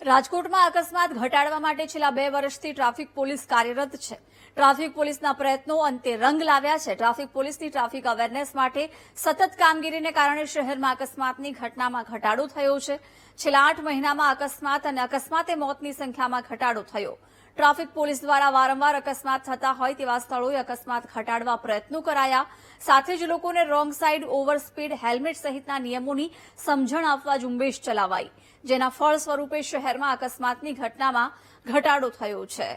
રાજકોટમાં અકસ્માત ઘટાડવા માટે છેલ્લા 2 વર્ષથી ટ્રાફિક પોલીસ કાર્યરત છે. ટ્રાફિક પોલીસના પ્રયત્નો અંતે રંગ લાવ્યા છે. ટ્રાફિક પોલીસની ટ્રાફિક અવેરનેસ માટે સતત કામગીરીને કારણે શહેરમાં અકસ્માતની ઘટનામાં ઘટાડો થયો છે. છેલ્લા 8 મહિનામાં અકસ્માત અને અકસ્માતે મોતની સંખ્યામાં ઘટાડો થયો. ટ્રાફિક પોલીસ દ્વારા વારંવાર અકસ્માત થતા હોય તેવા સ્થળોએ અકસ્માત ઘટાડવા પ્રયત્નો કરાયા. સાથે જ લોકોને wrong side, over speed, helmet સહિતના નિયમોની સમજણ આપવા ઝુંબેશ ચલાવાઈ, જેના ફળ સ્વરૂપે શહેરમાં અકસ્માતની ઘટનામાં ઘટાડો થયો છે.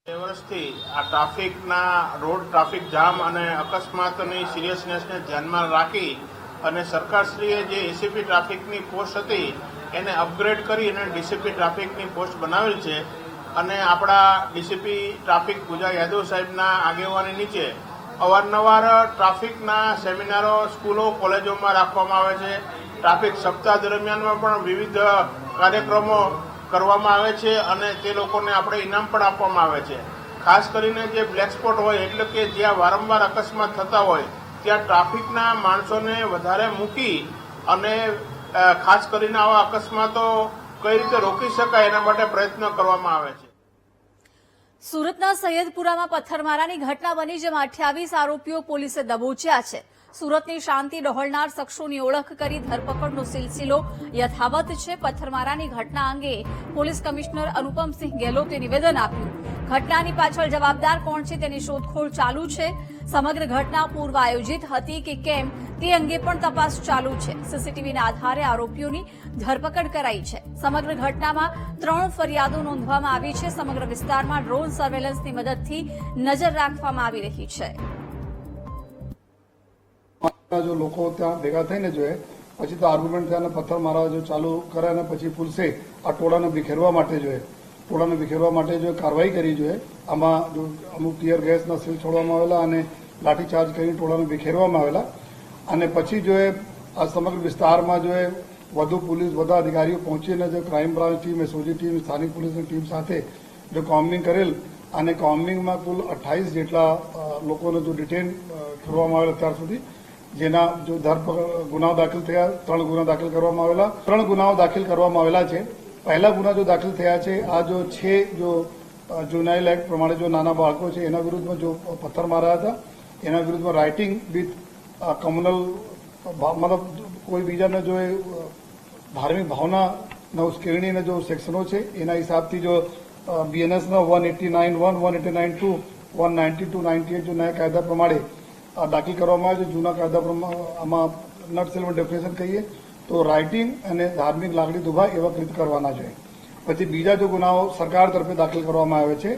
2 વર્ષથી આ ટ્રાફિકના રોડ ટ્રાફિક જામ અને અકસ્માતની સિરિયસનેસને ધ્યાનમાં રાખી અને સરકારશ્રીએ જે એસીપી ટ્રાફિકની પોસ્ટ હતી એને અપગ્રેડ કરી અને ડીસીપી ટ્રાફિકની પોસ્ટ બનાવેલ છે. અને આપણા ડીસીપી ટ્રાફિક પૂજા યાદવ સાહેબના આગેવાની નીચે અવારનવાર ટ્રાફિકના સેમિનારો સ્કૂલો, કોલેજોમાં રાખવામાં આવે છે. ટ્રાફિક સપ્તાહ દરમિયાનમાં પણ વિવિધ કાર્યક્રમો કરવામાં આવે છે અને તે લોકોને આપણે ઇનામ પણ આપવામાં આવે છે. ખાસ કરીને જે બ્લેક સ્પોટ હોય એટલે કે જ્યાં વારંવાર અકસ્માત થતા હોય ત્યાં ટ્રાફિકના માણસોને વધારે મૂકી અને ખાસ કરીને આવા અકસ્માતો કઈ રીતે રોકી શકાય એના માટે પ્રયત્ન કરવામાં આવે છે. સુરતના સૈયદપુરામાં પથ્થરમારાની ઘટના બની, જેમાં 28 આરોપીઓ પોલીસે દબોચ્યા છે. સુરતની શાંતિ ડહોળનાર શખ્સોની ઓળખ કરી ધરપકડનો સિલસિલો યથાવત છે. પથ્થરમારાની ઘટના અંગે પોલીસ કમિશનર અનુપમસિંહ ગેહલોતે નિવેદન આપ્યું. ઘટનાની પાછળ જવાબદાર કોણ છે તેની શોધખોળ ચાલુ છે. સમગ્ર ઘટના પૂર્વ આયોજિત હતી કે કેમ તે અંગે પણ તપાસ ચાલુ છે. સીસીટીવીના આધારે આરોપીઓની ધરપકડ કરાઈ છે. સમગ્ર ઘટનામાં 3 ફરિયાદો નોંધવામાં આવી છે. સમગ્ર વિસ્તારમાં ડ્રોન સર્વેલન્સની મદદથી નજર રાખવામાં આવી રહી છે. જો લોકો ત્યાં ભેગા થઈને જોઈએ પછી તો આર્ગ્યુમેન્ટ થયા અને પથ્થર મારવા જો ચાલુ કરે અને પછી પોલીસે આ ટોળાને વિખેરવા માટે જો કાર્યવાહી કરી જોઈએ. આમાં જો અમુક ટીયર ગેસના સીલ છોડવામાં આવેલા અને લાઠીચાર્જ કરીને ટોળાને વિખેરવામાં આવેલા અને પછી જો આ સમગ્ર વિસ્તારમાં જો વધુ પોલીસ, વધુ અધિકારીઓ પહોંચીને જો crime branch team, SOG team, સ્થાનિક પોલીસની ટીમ સાથે જો કોમ્બિંગ કરેલ અને કોમ્બિંગમાં કુલ 28 જેટલા લોકોને જો ડિટેન કરવામાં આવેલા અત્યાર સુધી, જેના જો ગુનાઓ દાખલ થયા, 3 ગુના દાખલ કરવામાં આવેલા, 3 ગુનાઓ દાખલ કરવામાં આવેલા છે. પહેલા ગુના જો દાખલ થયા છે આ જો 6 જો જુનાઇલ એક્ટ પ્રમાણે જો નાના બાળકો છે એના વિરુદ્ધમાં જો પથ્થર માર્યા હતા, એના વિરુદ્ધમાં રાઇટિંગ વિથ કમ્યુનલ મતલબ કોઈ બીજાને જો ધાર્મિક ભાવના ઉશ્કેરણીને જો સેક્શનો છે એના હિસાબથી જો બીએનએસના 189(1), 189(2), 192, 98 જો નયા કાયદા પ્રમાણે દાખલ કરવામાં આવે છે. જૂના કાયદા પ્રમાણે આમાં નટ સેલ્ફ ડેફિનેશન કહીએ તો રાઇટિંગ અને ધાર્મિક લાગણી દુભાય એવા કૃત્ય કરવાના છે. પછી બીજા જો ગુનાઓ સરકાર તરફે દાખલ કરવામાં આવે છે,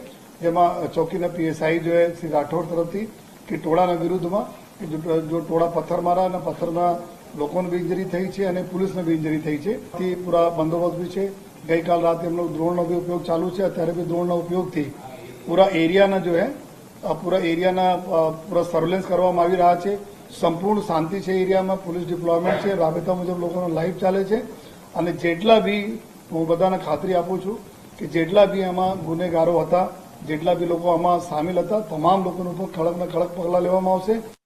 જેમાં ચોકીના પીએસઆઈ જો શ્રી રાઠોડ તરફથી કે ટોળાના વિરુદ્ધમાં કે જો ટોળા પથ્થર મારા અને પથ્થરના લોકોને બી ઇન્જરી થઈ છે અને પોલીસને બી ઇન્જરી થઈ છે. તે પૂરા બંદોબસ્ત બી છે. ગઈકાલ રાતે એમનો ડ્રોનનો બી ઉપયોગ ચાલુ છે. અત્યારે બી ડ્રોનના ઉપયોગથી પૂરા એરિયાના પૂરા સર્વેલન્સ કરવામાં આવી રહ્યા છે. સંપૂર્ણ શાંતિ છે એરિયામાં, પોલીસ ડિપ્લોયમેન્ટ છે, રાબેતા મુજબ લોકોનો લાઈફ ચાલે છે. અને જેટલા બી હું બધાને ખાતરી આપું છું કે જેટલા બી આમાં ગુનેગારો હતા, જેટલા બી લોકો આમાં સામેલ હતા, તમામ લોકોને ઉપર કડકના કડક પગલાં લેવામાં આવશે.